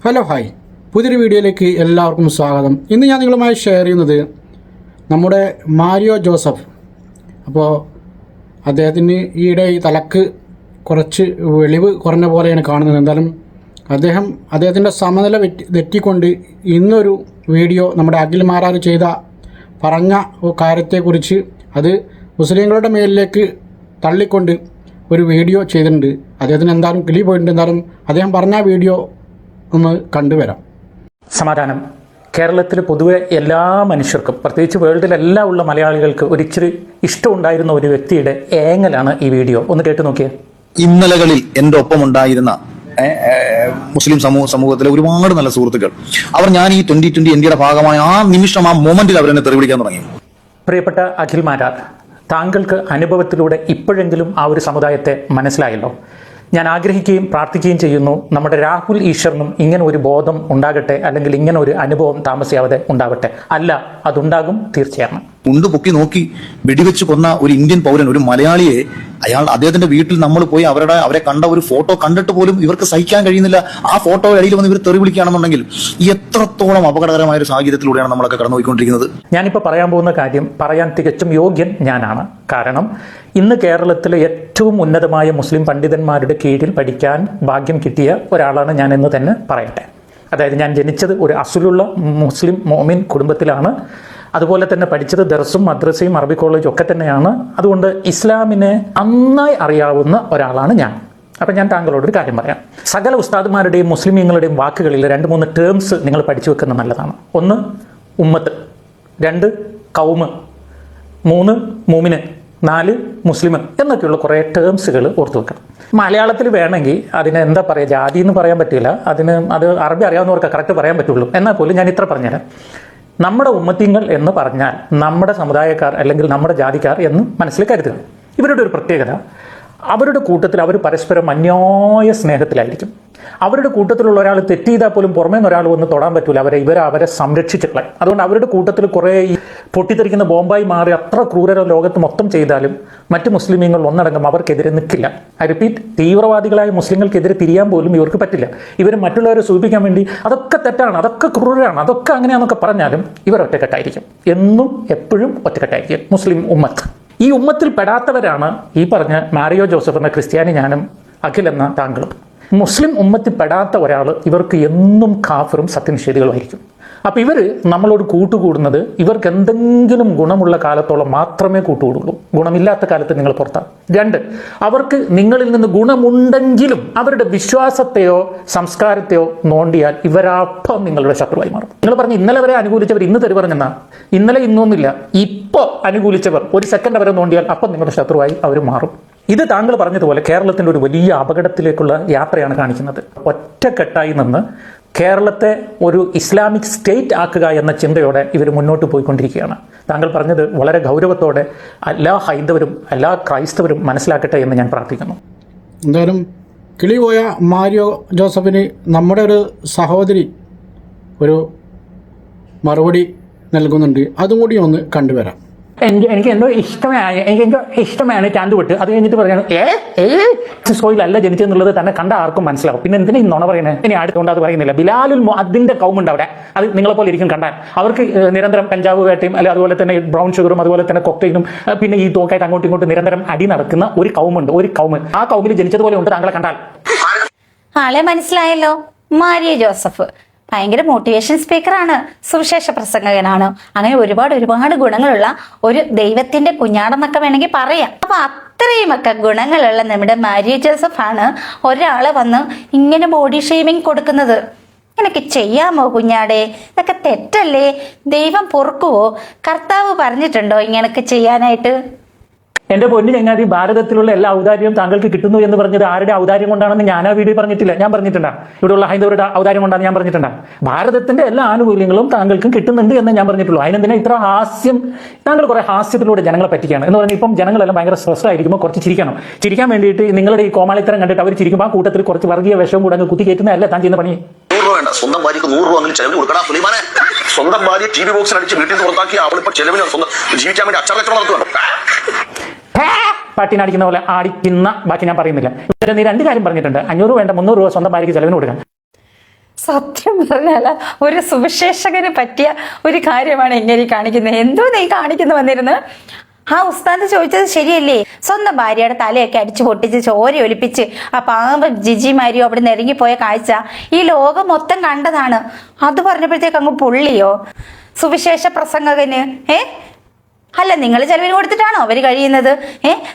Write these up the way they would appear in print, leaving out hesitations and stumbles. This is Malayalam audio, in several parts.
ഹലോ ഹായ്, പുതിയൊരു വീഡിയോയിലേക്ക് എല്ലാവർക്കും സ്വാഗതം. ഇന്ന് ഞാൻ നിങ്ങളുമായി ഷെയർ ചെയ്യുന്നത് നമ്മുടെ മാരിയോ ജോസഫ്. അപ്പോൾ അദ്ദേഹത്തിന് ഈയിടെ ഈ തലക്ക് കുറച്ച് വെളിവ് കുറഞ്ഞ പോലെയാണ് കാണുന്നത്. എന്തായാലും അദ്ദേഹത്തിൻ്റെ സമനില തെറ്റിക്കൊണ്ട് ഇന്നൊരു വീഡിയോ നമ്മുടെ അഖിൽ മാരാർ പറഞ്ഞ കാര്യത്തെക്കുറിച്ച് അത് മുസ്ലിങ്ങളുടെ മേലിലേക്ക് തള്ളിക്കൊണ്ട് ഒരു വീഡിയോ ചെയ്തിട്ടുണ്ട്. അദ്ദേഹത്തിന് എന്തായാലും കിളി പോയിട്ടുണ്ട്. എന്തായാലും അദ്ദേഹം പറഞ്ഞ വീഡിയോ ഒന്ന് കണ്ടുവരാം. സമാധാനം. കേരളത്തിൽ പൊതുവെ എല്ലാ മനുഷ്യർക്കും, പ്രത്യേകിച്ച് വേൾഡിലെല്ലാം ഉള്ള മലയാളികൾക്ക് ഒരിച്ചിരി ഇഷ്ടമുണ്ടായിരുന്ന ഒരു വ്യക്തിയുടെ ഏങ്ങലാണ് ഈ വീഡിയോ. ഒന്ന് കേട്ടു നോക്കിയേ. ഇന്നലകളിൽ എൻ്റെ ഒപ്പം ഉണ്ടായിരുന്ന മുസ്ലിം സമൂഹത്തിലെ ഒരുപാട് നല്ല സുഹൃത്തുക്കൾ, അവർ ഞാൻ ഈ 2020 ഇന്ത്യയുടെ ഭാഗമായ ആ നിമിഷം, ആ മൊമെന്റിൽ അവരെന്നെ തെറി വിളിക്കാൻ തുടങ്ങി. പ്രിയപ്പെട്ട അഖിൽ മാരാർ, താങ്കൾക്ക് അനുഭവത്തിലൂടെ ഇപ്പോഴെങ്കിലും ആ ഒരു സമുദായത്തെ മനസ്സിലായല്ലോ. ഞാൻ ആഗ്രഹിക്കുകയും പ്രാർത്ഥിക്കുകയും ചെയ്യുന്നു, നമ്മുടെ രാഹുൽ ഈശ്വറിനും ഇങ്ങനെ ഒരു ബോധം ഉണ്ടാകട്ടെ, അല്ലെങ്കിൽ ഇങ്ങനെ ഒരു അനുഭവം താമസിയാതെ ഉണ്ടാവട്ടെ. അല്ല, അതുണ്ടാകും, തീർച്ചയാണ്. മുണ്ട് പൊക്കി നോക്കി വെടിവെച്ച് കൊന്ന ഒരു ഇന്ത്യൻ പൗരൻ, ഒരു മലയാളിയെ, അദ്ദേഹത്തിന്റെ വീട്ടിൽ നമ്മൾ പോയി അവരെ കണ്ട ഒരു ഫോട്ടോ കണ്ടിട്ട് പോലും ഇവർക്ക് സഹിക്കാൻ കഴിയുന്നില്ല. ആ ഫോട്ടോ ഇടയിൽ വന്ന് ഇവർ തെറി വിളിക്കുകയാണെന്നുണ്ടെങ്കിൽ എത്രത്തോളം അപകടകരമായ ഒരു സാഹചര്യത്തിലൂടെയാണ് നമ്മളൊക്കെ കടന്നുപോയിക്കൊണ്ടിരിക്കുന്നത്. ഞാനിപ്പോൾ പറയാൻ പോകുന്ന കാര്യം പറയാൻ തികച്ചും യോഗ്യൻ ഞാനാണ്. കാരണം ഇന്ന് കേരളത്തിലെ ഏറ്റവും ഉന്നതമായ മുസ്ലിം പണ്ഡിതന്മാരുടെ കീഴിൽ പഠിക്കാൻ ഭാഗ്യം കിട്ടിയ ഒരാളാണ് ഞാൻ എന്ന് തന്നെ പറയട്ടെ. അതായത് ഞാൻ ജനിച്ചത് ഒരു അസുലുള്ള മുസ്ലിം മോമിൻ കുടുംബത്തിലാണ്. അതുപോലെ തന്നെ പഠിച്ചത് ദർസും മദ്രസയും അറബി കോളേജും ഒക്കെ തന്നെയാണ്. അതുകൊണ്ട് ഇസ്ലാമിനെ നന്നായി അറിയാവുന്ന ഒരാളാണ് ഞാൻ. അപ്പം ഞാൻ താങ്കളോടൊരു കാര്യം പറയാം. സകല ഉസ്താദുമാരുടെയും മുസ്ലിമീങ്ങളുടെയും വാക്കുകളിൽ 2-3 ടേംസ് നിങ്ങൾ പഠിച്ചു വെക്കുന്നത് നല്ലതാണ്. 1 ഉമ്മത്ത്, 2 കൗമ്, 3 മൂമിന്, 4 മുസ്ലിം എന്നൊക്കെയുള്ള കുറേ ടേംസുകൾ ഓർത്തു വെക്കണം. മലയാളത്തിൽ വേണമെങ്കിൽ അതിന് എന്താ പറയുക, ജാതി എന്ന് പറയാൻ പറ്റില്ല. അത് അറബി അറിയാവുന്നവർക്ക് കറക്റ്റ് പറയാൻ പറ്റുള്ളൂ. എന്നാൽ പോലും ഞാൻ ഇത്ര പറഞ്ഞുതരാം. നമ്മുടെ ഉമ്മത്തിങ്ങൾ എന്ന് പറഞ്ഞാൽ നമ്മുടെ സമുദായക്കാർ അല്ലെങ്കിൽ നമ്മുടെ ജാതിക്കാർ എന്ന് മനസ്സിൽ കരുതുക. ഇവരുടെ ഒരു പ്രത്യേകത, അവരുടെ കൂട്ടത്തിൽ അവർ പരസ്പരം അന്യായ സ്നേഹത്തിലായിരിക്കും. അവരുടെ കൂട്ടത്തിലുള്ള ഒരാൾ തെറ്റ് ചെയ്താൽ പോലും പുറമേ നിന്ന് ഒരാൾ വന്ന് തൊടാൻ പറ്റൂല. അവരെ സംരക്ഷിച്ചിട്ടുള്ള. അതുകൊണ്ട് അവരുടെ കൂട്ടത്തിൽ കുറേ ഈ പൊട്ടിത്തെറിക്കുന്ന ബോംബായി മാറി അത്ര ക്രൂരരോ ലോകത്ത് മൊത്തം ചെയ്താലും മറ്റ് മുസ്ലിമീങ്ങൾ ഒന്നടങ്കം അവർക്കെതിരെ നിൽക്കില്ല. ഐ റിപ്പീറ്റ്, തീവ്രവാദികളായ മുസ്ലിങ്ങൾക്കെതിരെ തിരിയാൻ പോലും ഇവർക്ക് പറ്റില്ല. ഇവർ മറ്റുള്ളവരെ സൂചിപ്പിക്കാൻ വേണ്ടി അതൊക്കെ തെറ്റാണ്, അതൊക്കെ ക്രൂരരാണ്, അതൊക്കെ അങ്ങനെയാണെന്നൊക്കെ പറഞ്ഞാലും ഇവർ ഒറ്റക്കെട്ടായിരിക്കും. എന്നും എപ്പോഴും ഒറ്റക്കെട്ടായിരിക്കും മുസ്ലിം ഉമ്മത്ത്. ഈ ഉമ്മത്തിൽ പെടാത്തവരാണ് ഈ പറഞ്ഞ മാരിയോ ജോസഫ് എന്ന ക്രിസ്ത്യാനി ഞാനും അഖിൽ എന്ന താങ്കളും. മുസ്ലിം ഉമ്മത്തിൽ പെടാത്ത ഒരാൾ ഇവർക്ക് എന്നും കാഫറും സത്യനിഷേധികളുമായിരിക്കും. അപ്പോൾ ഇവർ നമ്മളോട് കൂട്ടുകൂടുന്നത് ഇവർക്ക് എന്തെങ്കിലും ഗുണമുള്ള കാലത്തോളം മാത്രമേ കൂട്ടുകൂടുള്ളൂ. ഗുണമില്ലാത്ത കാലത്ത് നിങ്ങൾ പുറത്താണ്. 2, അവർക്ക് നിങ്ങളിൽ നിന്ന് ഗുണമുണ്ടെങ്കിലും അവരുടെ വിശ്വാസത്തെയോ സംസ്കാരത്തെയോ നോണ്ടിയാൽ ഇവരപ്പം നിങ്ങളുടെ ശത്രുവായി മാറും. നിങ്ങൾ പറഞ്ഞ് ഇന്നലെ വരെ അനുകൂലിച്ചവർ ഇന്ന് തെറി പറഞ്ഞെന്നാ. ഇന്നലെ ഇന്നൊന്നുമില്ല, ഇപ്പോൾ അനുകൂലിച്ചവർ ഒരു സെക്കൻഡ് അവരെ നോണ്ടിയാൽ അപ്പം നിങ്ങളുടെ ശത്രുവായി അവർ മാറും. ഇത് താങ്കൾ പറഞ്ഞതുപോലെ കേരളത്തിൻ്റെ ഒരു വലിയ അപകടത്തിലേക്കുള്ള യാത്രയാണ് കാണിക്കുന്നത്. ഒറ്റക്കെട്ടായി നിന്ന് കേരളത്തെ ഒരു ഇസ്ലാമിക് സ്റ്റേറ്റ് ആക്കുക എന്ന ചിന്തയോടെ ഇവർ മുന്നോട്ട് പോയിക്കൊണ്ടിരിക്കുകയാണ്. താങ്കൾ പറഞ്ഞത് വളരെ ഗൗരവത്തോടെ എല്ലാ ഹൈന്ദവരും എല്ലാ ക്രൈസ്തവരും മനസ്സിലാക്കട്ടെ എന്ന് ഞാൻ പ്രാർത്ഥിക്കുന്നു. എന്തായാലും കിളി പോയ മാരിയോ ജോസഫിന് നമ്മുടെ ഒരു സഹോദരി ഒരു മറുപടി നൽകുന്നുണ്ട്. അതും കൂടി ഒന്ന് കണ്ടുവരാം. എനിക്ക് എന്തോ ഇഷ്ടമാണ് ചാന്ത് വിട്ട്. അത് കഴിഞ്ഞിട്ട് പറയാണ് സോയിലല്ല ജനിച്ചെന്നുള്ളത് തന്നെ കണ്ട ആർക്കും മനസ്സിലാവും. പിന്നെ എന്തിനാ ഈ നുണ പറയുന്നത്? ഇനി അടുത്തുകൊണ്ട് അത് പറയുന്നില്ല. ബിലാലുൽ അതിന്റെ കൗമുണ്ട് അവിടെ. അത് നിങ്ങളെപ്പോലെ ഇരിക്കും കണ്ടാൽ. അവർക്ക് നിരന്തരം കഞ്ചാവ് വേട്ടയും അല്ലെ അതുപോലെ തന്നെ ബ്രൗൺ ഷുഗറും അതുപോലെ തന്നെ കൊക്കൈനും പിന്നെ ഈ തോക്കായിട്ട് അങ്ങോട്ടും ഇങ്ങോട്ടും നിരന്തരം അടി നടക്കുന്ന ഒരു കൗമുണ്ട്. ഒരു കൗമ് ആ കൗമിൽ ജനിച്ചതുപോലെ ഉണ്ട് താങ്കളെ കണ്ടാൽ. ആളെ മനസ്സിലായല്ലോ. മാരിയോ ജോസഫ് ഭയങ്കര മോട്ടിവേഷൻ സ്പീക്കറാണ്, സുവിശേഷ പ്രസംഗകനാണ്. അങ്ങനെ ഒരുപാട് ഗുണങ്ങളുള്ള ഒരു ദൈവത്തിന്റെ കുഞ്ഞാടെന്നൊക്കെ വേണമെങ്കിൽ പറയാം. അപ്പൊ അത്രയുമൊക്കെ ഗുണങ്ങളുള്ള നമ്മുടെ മാരിയോ ജോസഫ് ആണ് ഒരാളെ വന്ന് ഇങ്ങനെ ബോഡി ഷേമിങ് കൊടുക്കുന്നത്. ഇങ്ങനൊക്കെ ചെയ്യാമോ കുഞ്ഞാടെ? ഇതൊക്കെ തെറ്റല്ലേ? ദൈവം പൊറുക്കുവോ? കർത്താവ് പറഞ്ഞിട്ടുണ്ടോ ഇങ്ങനൊക്കെ ചെയ്യാനായിട്ട്? എന്റെ പൊന്നു ചങ്ങാതി, ഭാരതത്തിലുള്ള എല്ലാ ഔദാര്യവും താങ്കൾക്ക് കിട്ടുന്നു എന്ന് പറഞ്ഞത് ആരുടെ ഔദാര്യം കൊണ്ടാണെന്ന് ഞാൻ ആ വീഡിയോ പറഞ്ഞിട്ടില്ല. ഞാൻ പറഞ്ഞിട്ടുണ്ടാ ഇവിടെയുള്ള ഹൈന്ദവരുടെ ഔദാര്യം കൊണ്ടാണ് ഞാൻ പറഞ്ഞിട്ടുണ്ടാ. ഭാരതത്തിന്റെ എല്ലാ ആനുകൂല്യങ്ങളും താങ്കൾക്കും കിട്ടുന്നുണ്ട് എന്ന് ഞാൻ പറഞ്ഞിട്ടുള്ളൂ. അതിനെന്തിനാ ഇത്ര ഹാസ്യം? താങ്കൾ കുറെ ഹാസ്യത്തിലൂടെ ജനങ്ങളെ പറ്റിക്കുകയാണ് എന്ന് പറഞ്ഞാൽ ഇപ്പം ജനങ്ങളെല്ലാം ഭയങ്കര സ്ട്രെസ് ആയിരിക്കുമ്പോൾ കുറച്ച് ചിരിക്കാൻ വേണ്ടിയിട്ട് നിങ്ങളുടെ ഈ കോമാളിത്തരം കണ്ടിട്ട് അവർ ചിരിക്കുമ്പോൾ ആ കൂട്ടത്തിൽ കുറച്ച് വർഗീയ വിഷവും കൂടെ അങ്ങ് കുത്തി കയറ്റുന്നതല്ല താൻ ചെയ്യുന്ന പണി. സ്വന്തം ഭാര്യക്ക് 100 രൂപ ചെലവിന് കൊടുക്കണം സുലൈമാനെ. സ്വന്തം ഭാര്യ TV ബോക്സിൽ അടിച്ച് വീട്ടിൽ നിന്ന് പുറത്താക്കി അവളിപ്പോ ചെലവിന് ജീവിക്കാൻ വേണ്ടി അച്ചടക്കം നടത്തുകയാണ്. പട്ടിനടിക്കുന്ന പോലെ അടിക്കുന്ന ബാക്കി ഞാൻ പറയുന്നില്ല. നീ 2 കാര്യം പറഞ്ഞിട്ടുണ്ട്. 500 വേണ്ട 300 രൂപ സ്വന്തം ഭാര്യയ്ക്ക് ചെലവിന് കൊടുക്കാൻ. സത്യം പറഞ്ഞാൽ ഒരു സുവിശേഷകന് പറ്റിയ ഒരു കാര്യമാണ് ഇങ്ങനെ കാണിക്കുന്നത്. എന്തോ നീ കാണിക്കുന്നു വന്നിരുന്നു. ആ ഉസ്താദ് ചോദിച്ചത് ശരിയല്ലേ? സ്വന്തം ഭാര്യയുടെ തലയൊക്കെ അടിച്ചു പൊട്ടിച്ച് ചോര ഒലിപ്പിച്ച് ആ പാമ്പ് ജിജിമാരിയോ അവിടെ നിന്ന് ഇറങ്ങിപ്പോയ കാഴ്ച ഈ ലോകം മൊത്തം കണ്ടതാണ്. അത് പറഞ്ഞപ്പോഴത്തേക്ക് അങ്ങ് പൊള്ളിയോ സുവിശേഷ പ്രസംഗകന്? അല്ല, നിങ്ങൾ ചെലവിന് കൊടുത്തിട്ടാണോ അവർ കഴിയുന്നത്?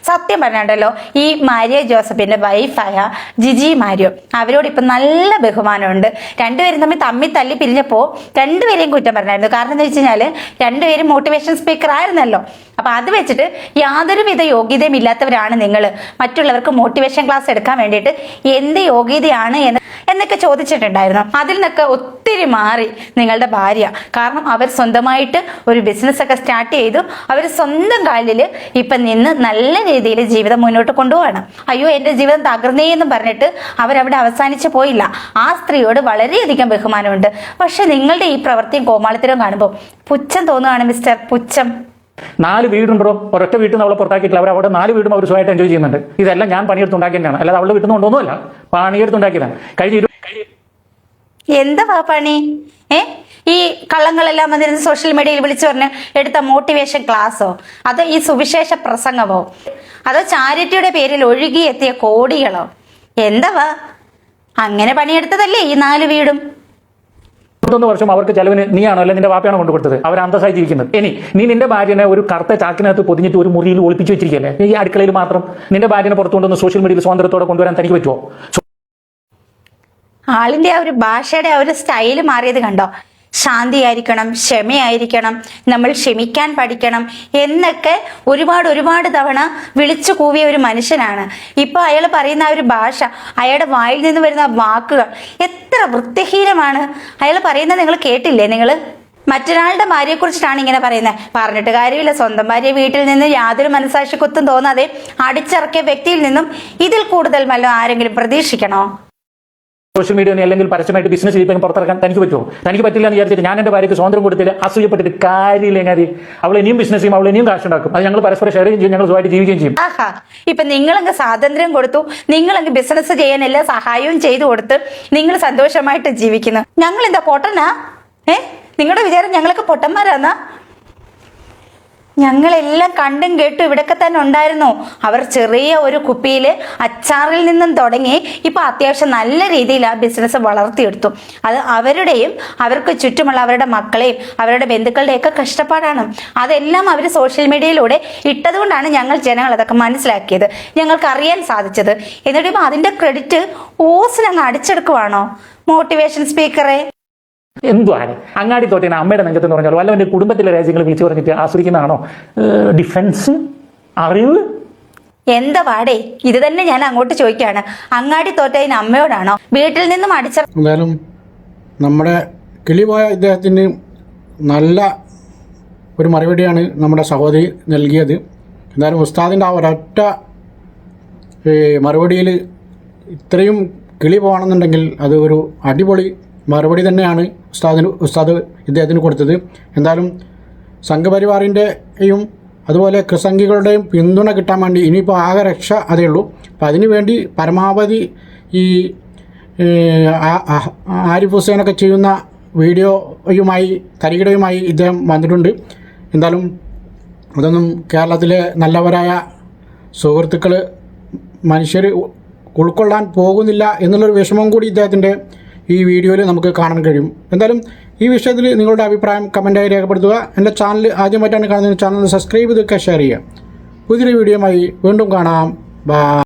സത്യം പറഞ്ഞിട്ടല്ലോ, ഈ മാരിയ ജോസഫിന്റെ വൈഫായ ജിജി മാരിയോ അവരോട് ഇപ്പം നല്ല ബഹുമാനമുണ്ട്. രണ്ടുപേരും തമ്മിൽ തല്ലി പിരിഞ്ഞപ്പോൾ രണ്ടുപേരെയും കുറ്റം പറഞ്ഞായിരുന്നു. കാരണം എന്താ വെച്ച് കഴിഞ്ഞാൽ രണ്ടുപേരും മോട്ടിവേഷൻ സ്പീക്കർ ആയിരുന്നല്ലോ. അപ്പൊ അത് വെച്ചിട്ട് യാതൊരുവിധ യോഗ്യതയും ഇല്ലാത്തവരാണ് നിങ്ങൾ, മറ്റുള്ളവർക്ക് മോട്ടിവേഷൻ ക്ലാസ് എടുക്കാൻ വേണ്ടിയിട്ട് എന്ത് യോഗ്യതയാണ് എന്നൊക്കെ ചോദിച്ചിട്ടുണ്ടായിരുന്നു. അതിൽ നിന്നൊക്കെ ഒത്തിരി മാറി നിങ്ങളുടെ ഭാര്യ. കാരണം അവർ സ്വന്തമായിട്ട് ഒരു ബിസിനസ് ഒക്കെ സ്റ്റാർട്ട് ചെയ്തു. അവർ സ്വന്തം കാലിൽ ഇപ്പം നിന്ന് നല്ല രീതിയിൽ ജീവിതം മുന്നോട്ട് കൊണ്ടുപോവാണ്. അയ്യോ എൻ്റെ ജീവിതം തകർന്നേ എന്നും പറഞ്ഞിട്ട് അവരവിടെ അവസാനിച്ചു പോയില്ല. ആ സ്ത്രീയോട് വളരെയധികം ബഹുമാനമുണ്ട്. പക്ഷെ നിങ്ങളുടെ ഈ പ്രവൃത്തിയും കോമാളിത്തരവും കാണുമ്പോൾ പുച്ഛം തോന്നുകയാണ് മിസ്റ്റർ, പുച്ഛം. 4 വീടുണ്ടോ, ഒരൊറ്റ വീട്ടിൽ നിന്ന് അവളെ പുറത്താക്കിയിട്ടില്ല. അവിടെ 4 വീടും അവർ സുഖമായിട്ട് എൻജോയ് ചെയ്യുന്നുണ്ട്. ഇതെല്ലാം ഞാൻ പണിയെടുത്തുണ്ടാക്കിയതാണ്, അല്ലാതെ അവളുടെ വീട്ടിൽ നിന്ന് കൊണ്ടൊന്നുമല്ല, പണിയെടുത്തുണ്ടാക്കിയതാണ്. എന്താ പണി? ഈ കള്ളങ്ങളെല്ലാം വന്നിരുന്ന് സോഷ്യൽ മീഡിയയിൽ വിളിച്ചു പറഞ്ഞ് എടുത്ത മോട്ടിവേഷൻ ക്ലാസ്സോ, അതോ ഈ സുവിശേഷ പ്രസംഗമോ, അതോ ചാരിറ്റിയുടെ പേരിൽ ഒഴുകിയെത്തിയ കോടികളോ? എന്താ അങ്ങനെ പണിയെടുത്തതല്ലേ ഈ 4 വീടും? 21 വർഷം അവർക്ക് ചെലവിന് നീയാണോ അല്ലെ നിന്റെ വാപ്പയാണോ കൊണ്ടു കൊടുത്തത്? അവർ അന്തസ്സായി ജീവിക്കുന്നത്. ഇനി നീ നിന്റെ ഭാര്യനെ ഒരു കറുത്ത ചാക്കിനകത്ത് പൊതിഞ്ഞിട്ട് ഒരു മുറിയിൽ ഒളിപ്പിച്ചു വെച്ചിരിക്കല്ലേ ഈ അടുക്കളയിൽ മാത്രം? നിന്റെ ഭാര്യനെ പുറത്തുകൊണ്ടൊന്ന് സോഷ്യൽ മീഡിയയിൽ സ്വാതന്ത്ര്യത്തോടെ കൊണ്ടുവരാൻ തനിക്ക് പറ്റുമോ? ആളിന്റെ ആ ഒരു ഭാഷയുടെ ആ ഒരു സ്റ്റൈല് മാറിയത് കണ്ടോ? ശാന്തിയായിരിക്കണം, ക്ഷമയായിരിക്കണം, നമ്മൾ ക്ഷമിക്കാൻ പഠിക്കണം എന്നൊക്കെ ഒരുപാട് തവണ വിളിച്ചു കൂവിയ ഒരു മനുഷ്യനാണ്. ഇപ്പൊ അയാൾ പറയുന്ന ആ ഒരു ഭാഷ, അയാളുടെ വായിൽ നിന്ന് വരുന്ന വാക്കുകൾ എത്ര വൃത്തിഹീനമാണ് അയാൾ പറയുന്നത്. നിങ്ങൾ കേട്ടില്ലേ? നിങ്ങൾ മറ്റൊരാളുടെ ഭാര്യയെ കുറിച്ചിട്ടാണ് ഇങ്ങനെ പറയുന്നത്. പറഞ്ഞിട്ട് കാര്യമില്ല. സ്വന്തം ഭാര്യ വീട്ടിൽ നിന്ന് യാതൊരു മനസാക്ഷിക്കുത്തും തോന്നാതെ അടിച്ചിറക്കിയ വ്യക്തിയിൽ നിന്നും ഇതിൽ കൂടുതൽ വല്ലതും ആരെങ്കിലും പ്രതീക്ഷിക്കണോ? സോഷ്യൽ മീഡിയ അല്ലെങ്കിൽ പരസ്യമായിട്ട് ബിസിനസ് ചെയ്യിപ്പോൾ പുറത്തിറക്കാൻ തനിക്ക് പറ്റുമോ? തനിക്ക് പറ്റില്ല എന്ന് വിചാരിച്ചിട്ട് ഞാൻ എൻ്റെ ഭാര്യയ്ക്ക് സ്വാതന്ത്ര്യം കൊടുത്തില്ല, അസൂയപ്പെട്ടിട്ട് കാര്യമില്ല. എങ്ങനെ അവൾ ഇനിയും ബിസിനസ് ചെയ്യും, അവൾ ഇനിയും കാശുണ്ടാക്കും. അത് ഞങ്ങൾ പരസ്പരം ഷെയർ ചെയ്യും, ഞങ്ങൾ സുഖമായിട്ട് ജീവിക്കുകയും ചെയ്യും. ആഹാ, ഇപ്പൊ നിങ്ങളങ്ങ് സ്വാതന്ത്ര്യം കൊടുത്തു, നിങ്ങളങ്ങ് ബിസിനസ് ചെയ്യാൻ എല്ലാ സഹായവും ചെയ്തു കൊടുത്ത് നിങ്ങൾ സന്തോഷമായിട്ട് ജീവിക്കുന്നു. ഞങ്ങൾ എന്താ പൊട്ടനാ? നിങ്ങളുടെ വിചാരം ഞങ്ങളൊക്കെ പൊട്ടന്മാരാന്നാ? ഞങ്ങളെല്ലാം കണ്ടും കേട്ടും ഇവിടൊക്കെ തന്നെ ഉണ്ടായിരുന്നു. അവർ ചെറിയ ഒരു കുപ്പിയിൽ അച്ചാറിൽ നിന്നും തുടങ്ങി ഇപ്പൊ അത്യാവശ്യം നല്ല രീതിയിൽ ആ ബിസിനസ് വളർത്തിയെടുത്തു. അത് അവരുടെയും അവർക്ക് ചുറ്റുമുള്ള അവരുടെ മക്കളെയും അവരുടെ ബന്ധുക്കളുടെയൊക്കെ കഷ്ടപ്പാടാണ്. അതെല്ലാം അവർ സോഷ്യൽ മീഡിയയിലൂടെ ഇട്ടതുകൊണ്ടാണ് ഞങ്ങൾ ജനങ്ങൾ അതൊക്കെ മനസ്സിലാക്കിയത്, ഞങ്ങൾക്ക് അറിയാൻ സാധിച്ചത്. എന്നിട്ട് ഇപ്പൊ അതിന്റെ ക്രെഡിറ്റ് ഓസിനങ്ങ് അടിച്ചെടുക്കുവാണോ മോട്ടിവേഷൻ സ്പീക്കറെ? എന്തുവാണ് അങ്ങാടി തോറ്റേനെ അമ്മയുടെ നെഞ്ചത്ത് എന്ന് പറഞ്ഞാൽ വല്ലവൻ്റെ കുടുംബത്തിലെ രാജ്യങ്ങൾ വിളിച്ചു പറഞ്ഞിട്ട് ആസ്വദിക്കുന്നതാണോ ഡിഫൻസ്? അറിവ് എന്താ പാടേ? ഇത് തന്നെ ഞാൻ അങ്ങോട്ട് ചോദിക്കുകയാണ്. അങ്ങാടി തോറ്റതിന് അമ്മയോടാണോ? വീട്ടിൽ നിന്നും എന്തായാലും നമ്മുടെ കിളിപോയ ഇദ്ദേഹത്തിന് നല്ല ഒരു മറുപടിയാണ് നമ്മുടെ സഹോദരി നൽകിയത്. എന്തായാലും ഉസ്താദിൻ്റെ ആ ഒരൊറ്റ മറുപടിയിൽ ഇത്രയും കിളി പോകണമെന്നുണ്ടെങ്കിൽ അത് ഒരു അടിപൊളി മറുപടി തന്നെയാണ് ഉസ്താദ് ഇദ്ദേഹത്തിന് കൊടുത്തത്. എന്തായാലും സംഘപരിവാറിൻ്റെയും അതുപോലെ ക്രിസംഗികളുടെയും പിന്തുണ കിട്ടാൻ വേണ്ടി ഇനിയിപ്പോൾ ആകെ രക്ഷ അതേ ഉള്ളൂ. അപ്പോൾ അതിനു വേണ്ടി പരമാവധി ഈ ആരിഫ് ഹുസൈനൊക്കെ ചെയ്യുന്ന വീഡിയോയുമായി തരികിടയുമായി ഇദ്ദേഹം വന്നിട്ടുണ്ട്. എന്തായാലും അതൊന്നും കേരളത്തിലെ നല്ലവരായ സുഹൃത്തുക്കൾ മനുഷ്യർ ഉൾക്കൊള്ളാൻ പോകുന്നില്ല എന്നുള്ളൊരു വിഷമം കൂടി ഇദ്ദേഹത്തിൻ്റെ ഈ വീഡിയോയിൽ നമുക്ക് കാണാൻ കഴിയും. എന്തായാലും ഈ വിഷയത്തിൽ നിങ്ങളുടെ അഭിപ്രായം കമൻറ്റായി രേഖപ്പെടുത്തുക. എൻ്റെ ചാനൽ ആദ്യമായിട്ടാണ് കാണുന്നത്, ചാനൽ സബ്സ്ക്രൈബ് ചെയ്തൊക്കെ ഷെയർ ചെയ്യുക. പുതിയൊരു വീഡിയോയുമായി വീണ്ടും കാണാം. ബൈ.